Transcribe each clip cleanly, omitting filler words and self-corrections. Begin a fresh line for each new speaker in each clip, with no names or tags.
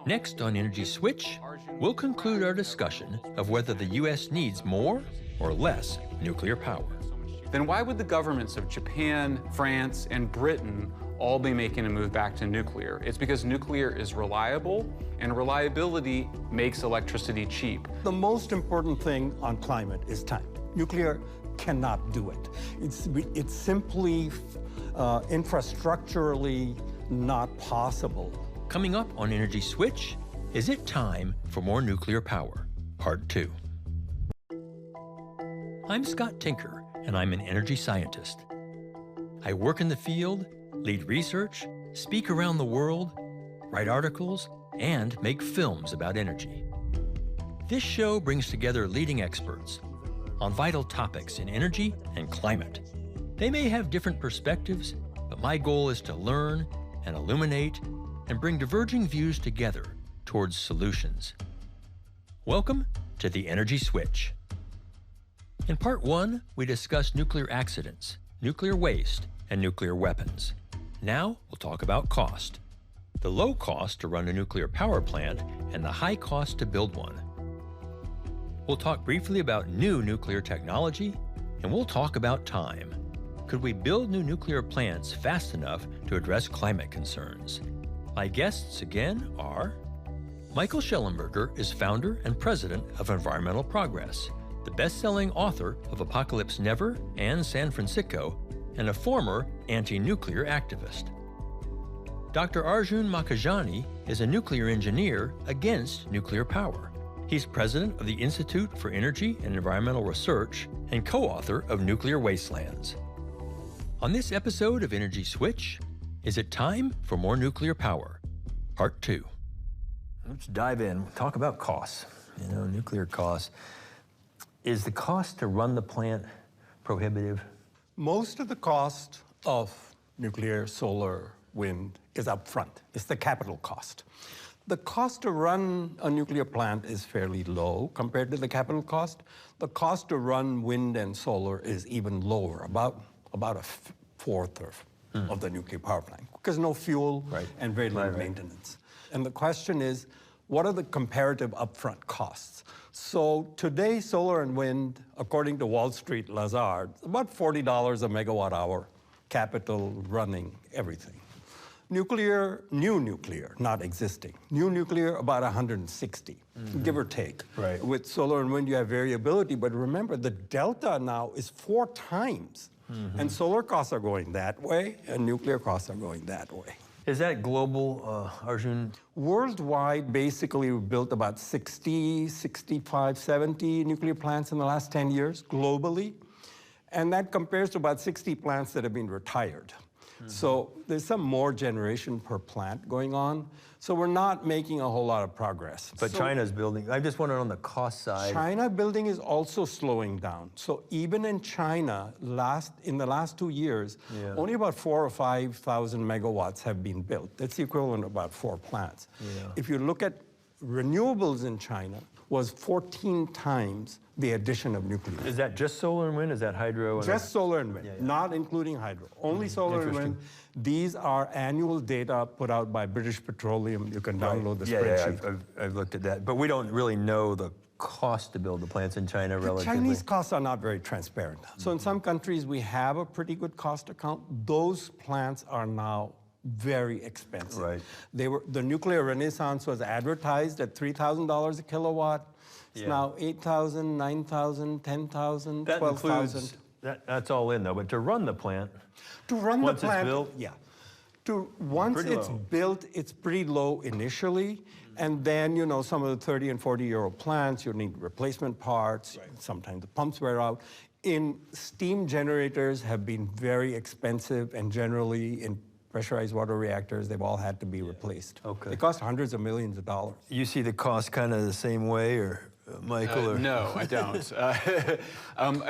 Next on Energy Switch, we'll conclude our discussion of whether the U.S. needs more or less nuclear power.
Then why would the governments of Japan, France, and Britain all be making a move back to nuclear? It's because nuclear is reliable, and reliability makes electricity cheap.
The most important thing on climate is time. Nuclear cannot do it. It's simply infrastructurally not possible.
Coming up on Energy Switch, is it time for more nuclear power? Part 2. I'm Scott Tinker, and I'm an energy scientist. I work in the field, lead research, speak around the world, write articles, and make films about energy. This show brings together leading experts on vital topics in energy and climate. They may have different perspectives, but my goal is to learn and illuminate and bring diverging views together towards solutions. Welcome to the Energy Switch. In Part 1, we discussed nuclear accidents, nuclear waste, and nuclear weapons. Now we'll talk about cost. The low cost to run a nuclear power plant and the high cost to build one. We'll talk briefly about new nuclear technology, and we'll talk about time. Could we build new nuclear plants fast enough to address climate concerns? My guests again are Michael Shellenberger is founder and president of Environmental Progress, the best-selling author of Apocalypse Never and San Francisco, and a former anti-nuclear activist. Dr. Arjun Makhijani is a nuclear engineer against nuclear power. He's president of the Institute for Energy and Environmental Research and co-author of Nuclear Wastelands. On this episode of Energy Switch, is it time for more nuclear power? Part 2. Let's dive in. Talk about costs. Nuclear costs. Is the cost to run the plant prohibitive?
Most of the cost of nuclear, solar, wind is upfront. It's the capital cost. The cost to run a nuclear plant is fairly low compared to the capital cost. The cost to run wind and solar is even lower, about a fourth of the nuclear power plant, because no fuel and very little maintenance. And the question is, what are the comparative upfront costs? So today, solar and wind, according to Wall Street Lazard, about $40 a megawatt hour capital running everything. Nuclear, new nuclear, not existing. New nuclear, about 160, give or take.
Right.
With solar and wind, you have variability, but remember, the delta now is 4 times. And solar costs are going that way, and nuclear costs are going that way.
Is that global, Arjun?
Worldwide, basically, we've built about 60, 65, 70 nuclear plants in the last 10 years, globally. And that compares to about 60 plants that have been retired. So there's some more generation per plant going on. So we're not making a whole lot of progress.
But China's building. I just wondered on the cost side.
China building is also slowing down. So even in China, in the last 2 years, only about 4,000 or 5,000 megawatts have been built. That's the equivalent of about 4 plants. If you look at renewables in China, was 14 times the addition of nuclear.
Is that just solar and wind? Is that hydro?
Just solar and wind, not including hydro. Only solar and wind. These are annual data put out by British Petroleum. You can download the spreadsheet.
I've looked at that. But we don't really know the cost to build the plants in China relatively.
Chinese costs are not very transparent. So in some countries, we have a pretty good cost account. Those plants are now very expensive.
Right.
The nuclear renaissance was advertised at $3,000 a kilowatt. It's now 8,000, 9,000, 10,000, 12,000.
That's all in though, but to run the plant,
once
it's built,
once it's built, it's pretty low initially, and then some of the 30 and 40-year-old plants, you need replacement parts. Sometimes the pumps wear out. Steam generators have been very expensive, and generally in pressurized water reactors, they've all had to be replaced.
Okay.
They cost hundreds of millions of dollars.
You see the cost kind of the same way, or Michael?
No, I don't. I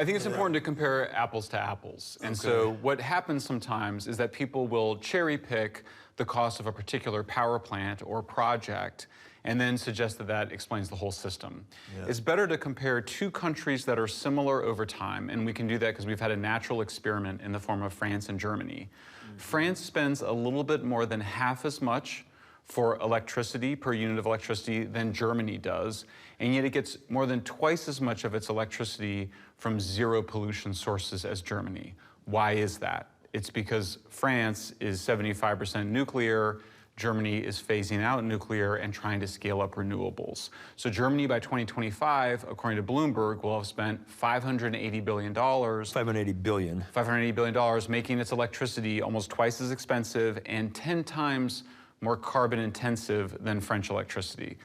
think it's important to compare apples to apples. And so what happens sometimes is that people will cherry pick the cost of a particular power plant or project and then suggest that that explains the whole system. It's better to compare 2 countries that are similar over time, and we can do that because we've had a natural experiment in the form of France and Germany. France spends a little bit more than half as much for electricity per unit of electricity than Germany does, and yet it gets more than twice as much of its electricity from zero pollution sources as Germany. Why is that? It's because France is 75% nuclear, Germany is phasing out nuclear and trying to scale up renewables. So Germany by 2025, according to Bloomberg, will have spent $580 billion.
$580 billion.
$580 billion, making its electricity almost twice as expensive and 10 times more carbon intensive than French electricity.